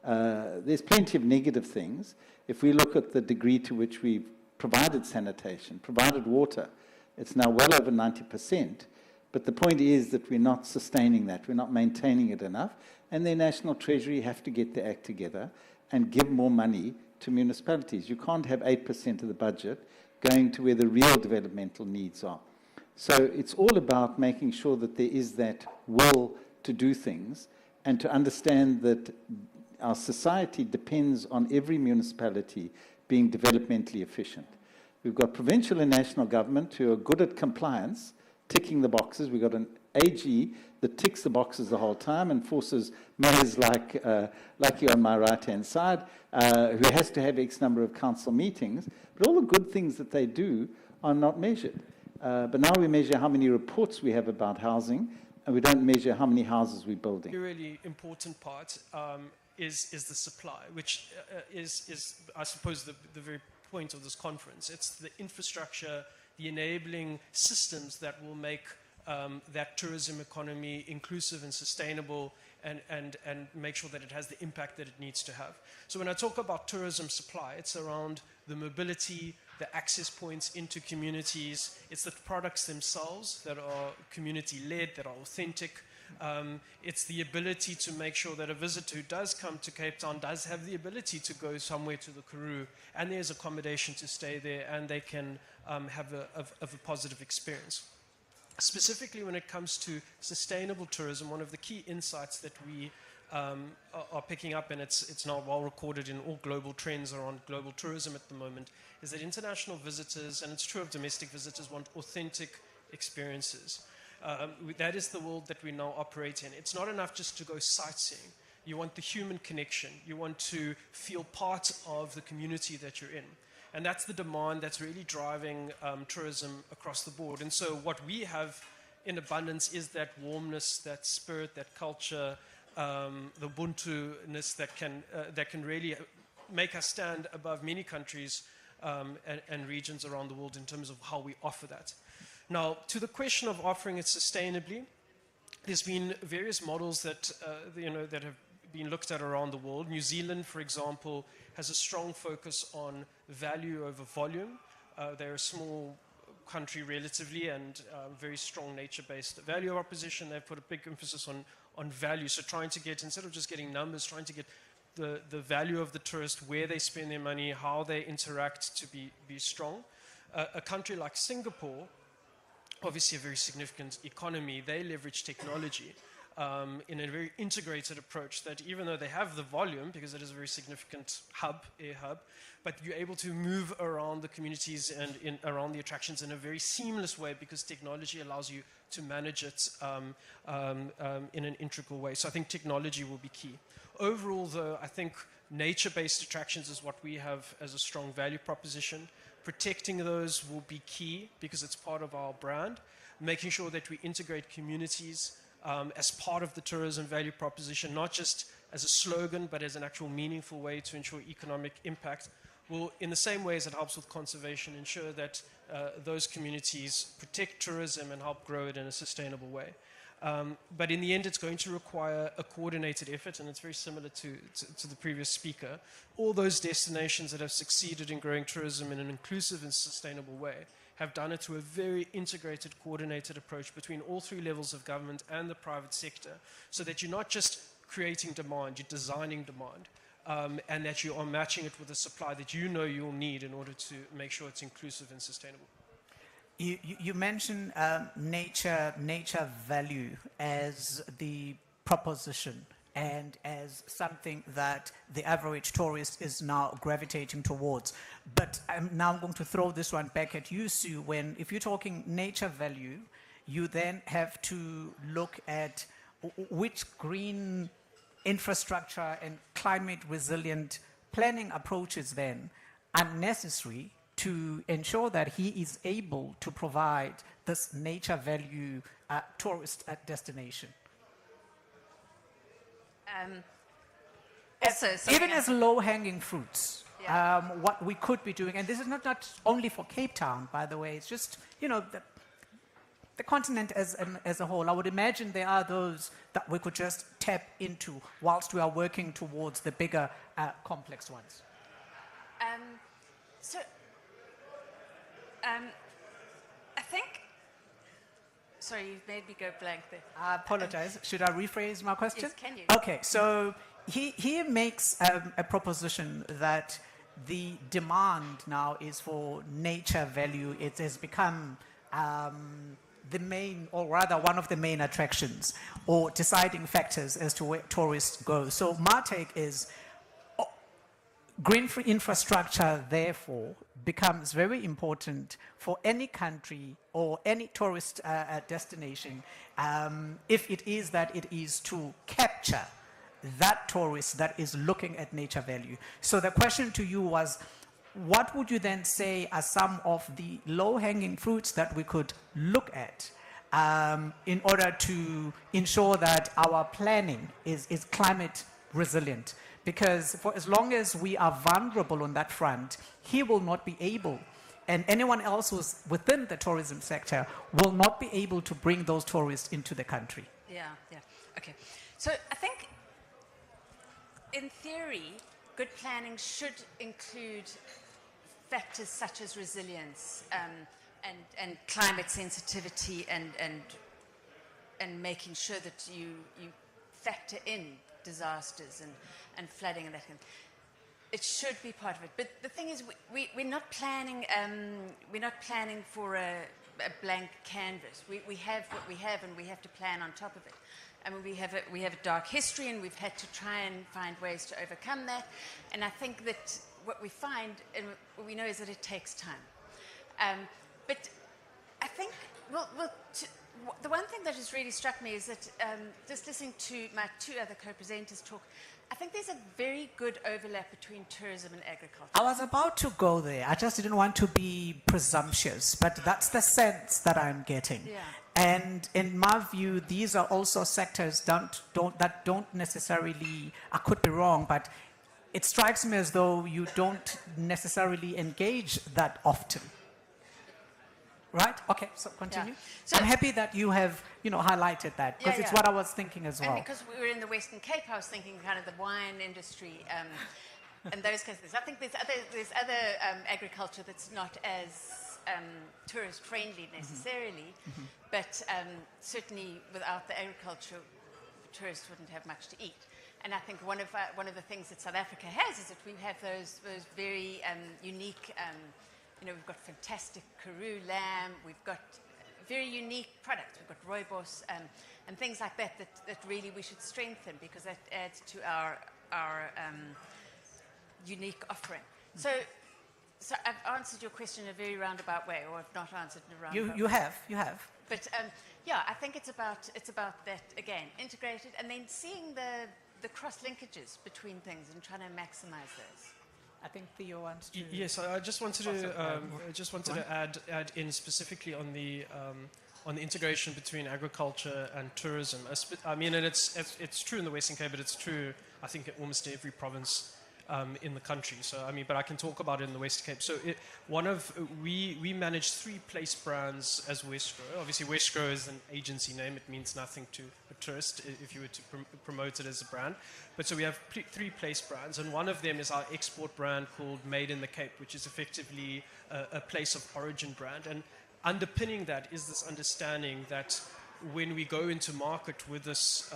There's plenty of negative things. If we look at the degree to which we've provided sanitation, provided water, it's now well over 90%. But the point is that we're not sustaining that. We're not maintaining it enough. And the National Treasury have to get their act together and give more money to municipalities. You can't have 8% of the budget going to where the real developmental needs are. So it's all about making sure that there is that will to do things and to understand that our society depends on every municipality being developmentally efficient. We've got provincial and national government who are good at compliance, ticking the boxes. We've got an AG that ticks the boxes the whole time and forces mayors like you on my right-hand side, who has to have X number of council meetings. But all the good things that they do are not measured. But now we measure how many reports we have about housing, and we don't measure how many houses we're building. A really important part is the supply, which is I suppose, the very point of this conference. It's the infrastructure, the enabling systems that will make that tourism economy inclusive and sustainable, and make sure that it has the impact that it needs to have. So when I talk about tourism supply, it's around the mobility, the access points into communities. It's the products themselves that are community-led, that are authentic. It's the ability to make sure that a visitor who does come to Cape Town does have the ability to go somewhere to the Karoo, and there's accommodation to stay there, and they can have a positive experience. Specifically when it comes to sustainable tourism, one of the key insights that we are picking up, and it's now well recorded in all global trends around global tourism at the moment, is that international visitors, and it's true of domestic visitors, want authentic experiences. That is the world that we now operate in. It's not enough just to go sightseeing. You want the human connection. You want to feel part of the community that you're in. And that's the demand that's really driving tourism across the board. And so what we have in abundance is that warmness, that spirit, that culture, the Ubuntu-ness that can really make us stand above many countries and regions around the world in terms of how we offer that. Now, to the question of offering it sustainably, there's been various models that, that have been looked at around the world. New Zealand, for example, has a strong focus on value over volume. They're a small country relatively and very strong nature-based value proposition. They've put a big emphasis on value. So trying to get, instead of just getting numbers, trying to get the value of the tourist, where they spend their money, how they interact to be strong. A country like Singapore, obviously a very significant economy, they leverage technology in a very integrated approach that even though they have the volume, because it is a very significant air hub, but you're able to move around the communities and around the attractions in a very seamless way because technology allows you to manage it in an integral way. So I think technology will be key. Overall, though, I think nature-based attractions is what we have as a strong value proposition. Protecting those will be key because it's part of our brand. Making sure that we integrate communities as part of the tourism value proposition, not just as a slogan, but as an actual meaningful way to ensure economic impact, will, in the same way as it helps with conservation, ensure that those communities protect tourism and help grow it in a sustainable way. But in the end, it's going to require a coordinated effort, and it's very similar to the previous speaker. All those destinations that have succeeded in growing tourism in an inclusive and sustainable way have done it through a very integrated, coordinated approach between all three levels of government and the private sector, so that you're not just creating demand, you're designing demand, and that you are matching it with a supply that you know you'll need in order to make sure it's inclusive and sustainable. You mentioned nature value as the proposition and as something that the average tourist is now gravitating towards. But I'm now going to throw this one back at you, Sue. If you're talking nature value, you then have to look at which green infrastructure and climate resilient planning approaches then are necessary to ensure that he is able to provide this nature value tourist destination. Even as low-hanging fruits, Yeah. what we could be doing, and this is not only for Cape Town, by the way, it's just, the continent as a whole. I would imagine there are those that we could just tap into whilst we are working towards the bigger, complex ones. I think, sorry, you've made me go blank there. I apologize. Should I rephrase my question? Yes, can you? Okay, so he makes a proposition that the demand now is for nature value. It has become the main, or rather one of the main attractions or deciding factors as to where tourists go. So my take is green infrastructure, therefore, becomes very important for any country or any tourist destination if it is that it is to capture that tourist that is looking at nature value. So the question to you was, what would you then say are some of the low-hanging fruits that we could look at in order to ensure that our planning is climate resilient? Because for as long as we are vulnerable on that front, he will not be able, and anyone else who's within the tourism sector will not be able to bring those tourists into the country. Yeah. Okay. So I think, in theory, good planning should include factors such as resilience and climate sensitivity and making sure that you factor in disasters and flooding and that kind of thing. It should be part of it. But the thing is, we're not planning for a blank canvas. We have what we have, and we have to plan on top of it. I mean, we have a dark history, and we've had to try and find ways to overcome that. And I think that what we find and what we know is that it takes time. But I think the one thing that has really struck me is that just listening to my two other co-presenters talk, I think there's a very good overlap between tourism and agriculture. I was about to go there. I just didn't want to be presumptuous, but that's the sense that I'm getting. Yeah. And in my view, these are also sectors that don't necessarily, I could be wrong, but it strikes me as though you don't necessarily engage that often. Right? Okay, so continue. Yeah. So I'm happy that you have, highlighted that, because it's what I was thinking as well. And because we were in the Western Cape, I was thinking kind of the wine industry and those kinds of things. I think there's other agriculture that's not as tourist friendly necessarily, but certainly without the agriculture, tourists wouldn't have much to eat. And I think one of the things that South Africa has is that we have those very unique. We've got fantastic Karoo lamb. We've got very unique products. We've got rooibos and things like that really we should strengthen, because that adds to our unique offering. So I've answered your question in a very roundabout way, or I've not answered in a roundabout way. You have. But I think it's about that again, integrated, and then seeing the cross linkages between things and trying to maximize those. I think Theo wants to. Yes, I just wanted to add in specifically on the integration between agriculture and tourism. I mean, and it's true in the Western Cape, but it's true, I think, almost every province in the country. So I mean, but I can talk about it in the Western Cape. So we manage 3 place brands as Westgrow. Obviously, Westgrow is an agency name; it means nothing to a tourist if you were to promote it as a brand. But so we have 3 place brands, and one of them is our export brand called Made in the Cape, which is effectively a place of origin brand. And underpinning that is this understanding that when we go into market with this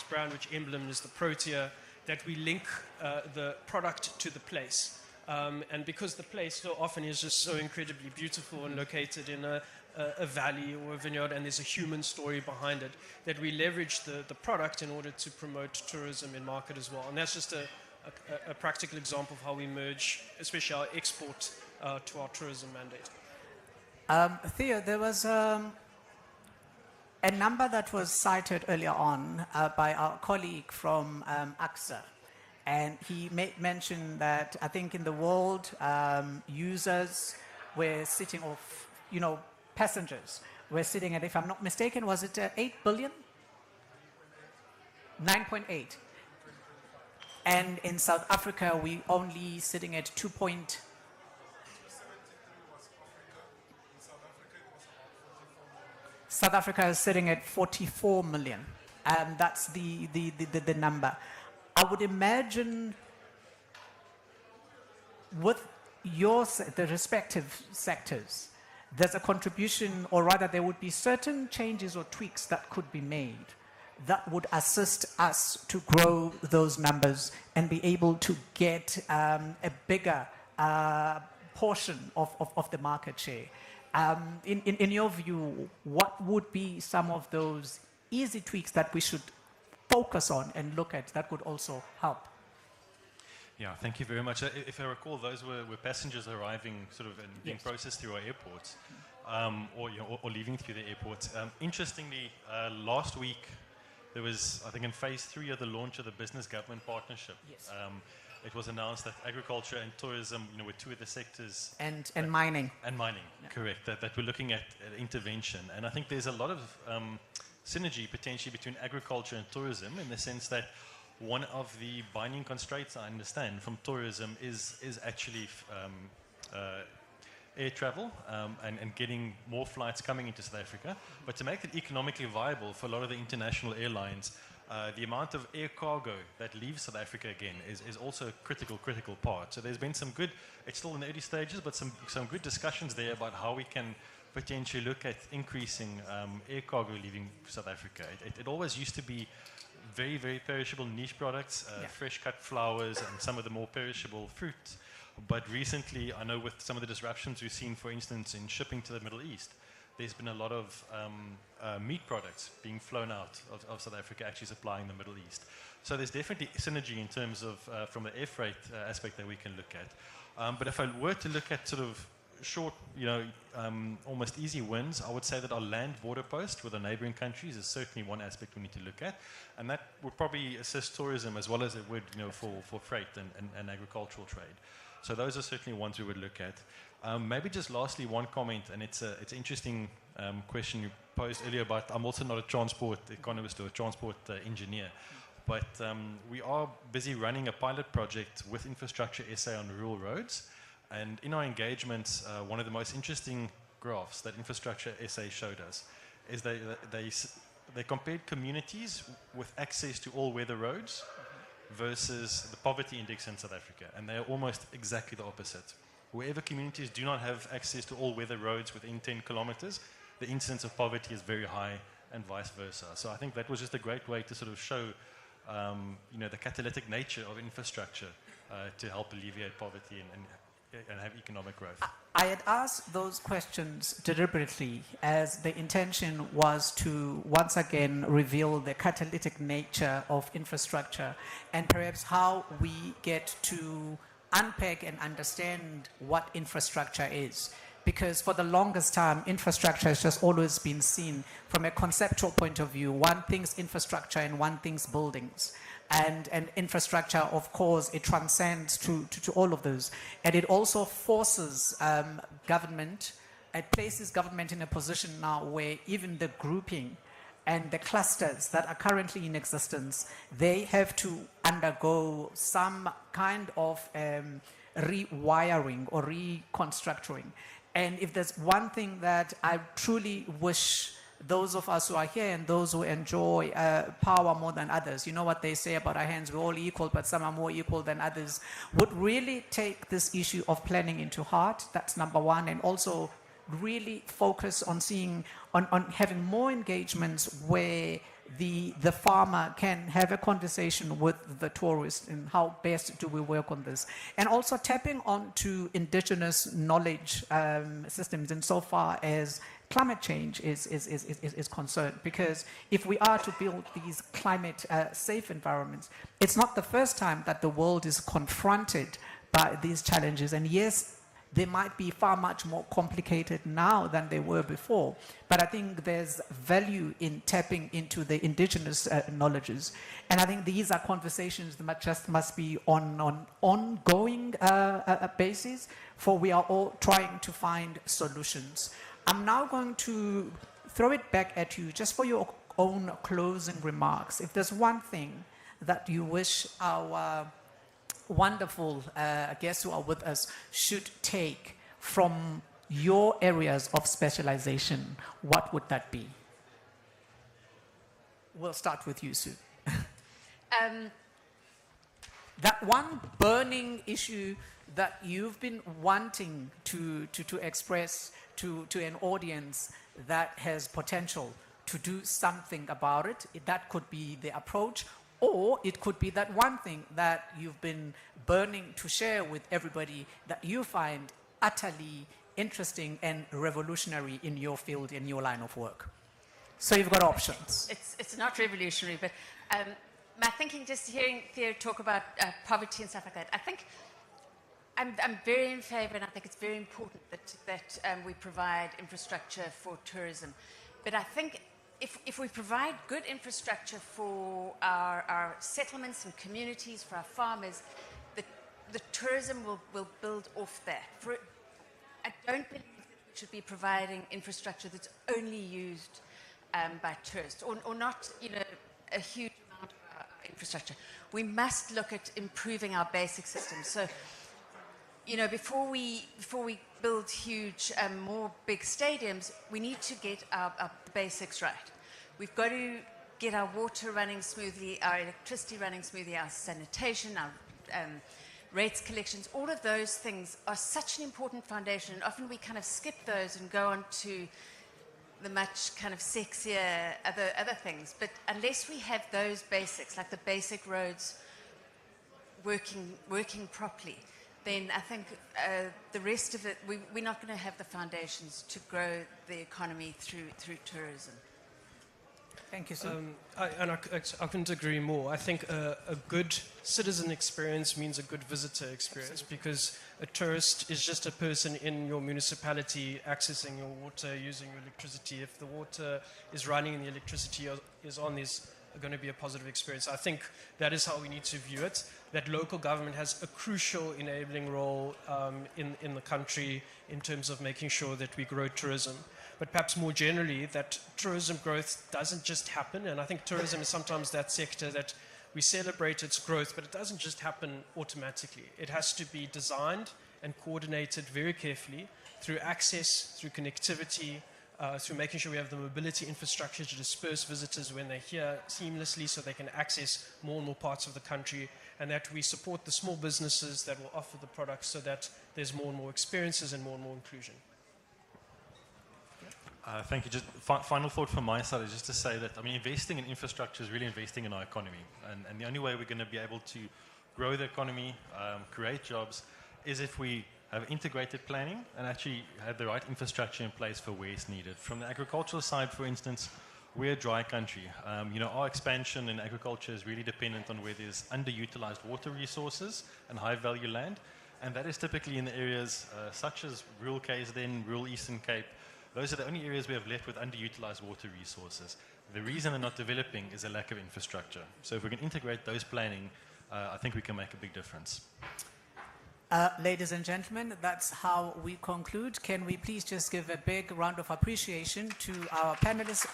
brand, which emblem is the Protea, that we link the product to the place. And because the place so often is just so incredibly beautiful and located in a valley or a vineyard, and there's a human story behind it, that we leverage the product in order to promote tourism in market as well. And that's just a practical example of how we merge, especially our export to our tourism mandate. Theo, there was a number that was cited earlier on by our colleague from AXA, and he made mention that I think in the world, users were sitting, or passengers were sitting at, if I'm not mistaken, was it 8 billion? 9.8. And in South Africa, we only sitting at 2. South Africa is sitting at 44 million. That's the number. I would imagine with the respective sectors, there's a contribution, or rather there would be certain changes or tweaks that could be made that would assist us to grow those numbers and be able to get a bigger portion of the market share. In your view, what would be some of those easy tweaks that we should focus on and look at that would also help? Yeah, thank you very much. If I recall, those were passengers arriving sort of and being processed through our airports, or leaving through the airports. Interestingly, last week there was, I think, in phase 3 of the launch of the business-government partnership. Yes. It was announced that agriculture and tourism, were 2 of the sectors. And mining. And mining, correct. That we're looking at intervention. And I think there's a lot of synergy potentially between agriculture and tourism, in the sense that one of the binding constraints, I understand, from tourism is actually air travel and getting more flights coming into South Africa. But to make it economically viable for a lot of the international airlines, the amount of air cargo that leaves South Africa again is also a critical part. So there's been some good, it's still in the early stages, but some good discussions there about how we can potentially look at increasing air cargo leaving South Africa. It always used to be very, very perishable niche products, fresh cut flowers and some of the more perishable fruit. But recently, I know with some of the disruptions we've seen, for instance, in shipping to the Middle East, there's been a lot of meat products being flown out of South Africa, actually supplying the Middle East. So there's definitely synergy in terms of, from the air freight aspect that we can look at. But if I were to look at sort of short, almost easy wins, I would say that our land border post with the neighboring countries is certainly one aspect we need to look at. And that would probably assist tourism as well as it would, for freight and agricultural trade. So those are certainly ones we would look at. Maybe just lastly, one comment, and it's an interesting question you posed earlier about, I'm also not a transport economist or a transport engineer, but we are busy running a pilot project with Infrastructure SA on rural roads. And in our engagements, one of the most interesting graphs that Infrastructure SA showed us is they compared communities with access to all-weather roads versus the poverty index in South Africa. And they are almost exactly the opposite. Wherever communities do not have access to all-weather roads within 10 kilometers, the incidence of poverty is very high and vice versa. So I think that was just a great way to sort of show the catalytic nature of infrastructure to help alleviate poverty and have economic growth. I had asked those questions deliberately as the intention was to once again reveal the catalytic nature of infrastructure and perhaps how we get to unpack and understand what infrastructure is. Because for the longest time, infrastructure has just always been seen from a conceptual point of view. One thinks infrastructure and one thinks buildings. And infrastructure, of course, it transcends to all of those. And it also forces government, it places government in a position now where even the grouping and the clusters that are currently in existence, they have to undergo some kind of rewiring or reconstructuring. And if there's one thing that I truly wish those of us who are here and those who enjoy power more than others, you know what they say about our hands, we're all equal, but some are more equal than others, would really take this issue of planning into heart. That's number one. And also really focus on on having more engagements where the farmer can have a conversation with the tourist and how best do we work on this. And also tapping onto indigenous knowledge systems insofar as climate change is concerned. Because if we are to build these climate safe environments, it's not the first time that the world is confronted by these challenges. And yes, they might be far much more complicated now than they were before. But I think there's value in tapping into the indigenous knowledges. And I think these are conversations that must be on an ongoing basis, for we are all trying to find solutions. I'm now going to throw it back at you just for your own closing remarks. If there's one thing that you wish our wonderful guests who are with us should take from your areas of specialization, what would that be? We'll start with you, Sue. That one burning issue that you've been wanting to express to an audience that has potential to do something about it, that could be the approach. Or it could be that one thing that you've been burning to share with everybody that you find utterly interesting and revolutionary in your field, in your line of work. So you've got options. It's not revolutionary, but my thinking, just hearing Theo talk about poverty and stuff like that, I think I'm very in favor, and I think it's very important that we provide infrastructure for tourism. But I think if we provide good infrastructure for our settlements and communities, for our farmers, the tourism will build off that. I don't believe that we should be providing infrastructure that's only used by tourists, or not, a huge amount of our infrastructure. We must look at improving our basic systems. So, before we build huge, more big stadiums, we need to get our basics right. We've got to get our water running smoothly, our electricity running smoothly, our sanitation, our rates collections. All of those things are such an important foundation. And often we kind of skip those and go on to the much kind of sexier other things. But unless we have those basics, like the basic roads working properly, then I think the rest of it, we're not going to have the foundations to grow the economy through tourism. Thank you, sir. I couldn't agree more. I think a good citizen experience means a good visitor experience, because a tourist is just a person in your municipality accessing your water, using your electricity. If the water is running and the electricity is on, there's going to be a positive experience. I think that is how we need to view it, that local government has a crucial enabling role in the country in terms of making sure that we grow tourism. But perhaps more generally, that tourism growth doesn't just happen. And I think tourism is sometimes that sector that we celebrate its growth, but it doesn't just happen automatically. It has to be designed and coordinated very carefully through access, through connectivity, through making sure we have the mobility infrastructure to disperse visitors when they're here seamlessly so they can access more and more parts of the country, and that we support the small businesses that will offer the products so that there's more and more experiences and more inclusion. Thank you. Just final thought from my side is just to say that, I mean, investing in infrastructure is really investing in our economy. And the only way we're going to be able to grow the economy, create jobs, is if we have integrated planning and actually have the right infrastructure in place for where it's needed. From the agricultural side, for instance, we're a dry country. Our expansion in agriculture is really dependent on where there's underutilized water resources and high-value land. And that is typically in the areas such as rural KZN, rural Eastern Cape. Those are the only areas we have left with underutilized water resources. The reason they're not developing is a lack of infrastructure. So if we can integrate those planning, I think we can make a big difference. Ladies and gentlemen, that's how we conclude. Can we please just give a big round of appreciation to our panelists,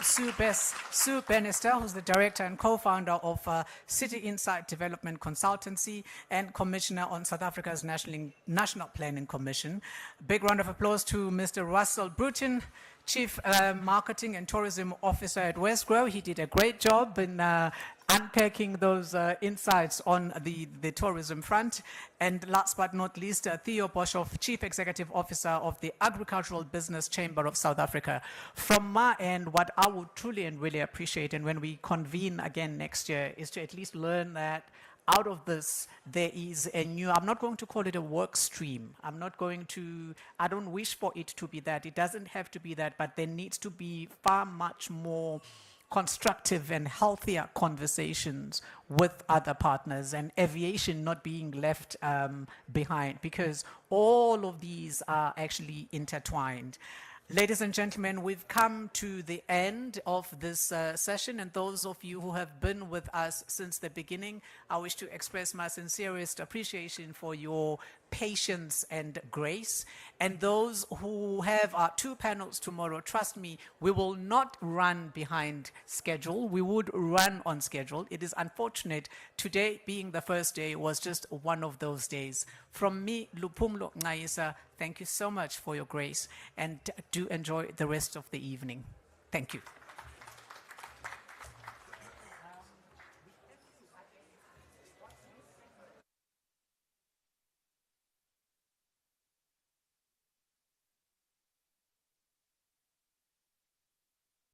Sue Bannister, who's the director and co-founder of City Insight Development Consultancy and Commissioner on South Africa's National Planning Commission. Big round of applause to Mr. Russell Bruton, Chief Marketing and Tourism Officer at Westgrow. He did a great job in unpacking those insights on the tourism front. And last but not least, Theo Boshoff, Chief Executive Officer of the Agricultural Business Chamber of South Africa. From my end, what I would truly and really appreciate, and when we convene again next year, is to at least learn that out of this, there is a new, I'm not going to call it a work stream. I don't wish for it to be that. It doesn't have to be that, but there needs to be far much more constructive and healthier conversations with other partners, and aviation not being left behind, because all of these are actually intertwined. Ladies and gentlemen, we've come to the end of this session, and those of you who have been with us since the beginning, I wish to express my sincerest appreciation for your patience and grace. And those who have our 2 panels tomorrow, trust me, we will not run behind schedule. We would run on schedule. It is unfortunate today being the first day was just one of those days. From me, Lupumlo Ngaisa, thank you so much for your grace, and do enjoy the rest of the evening. Thank you.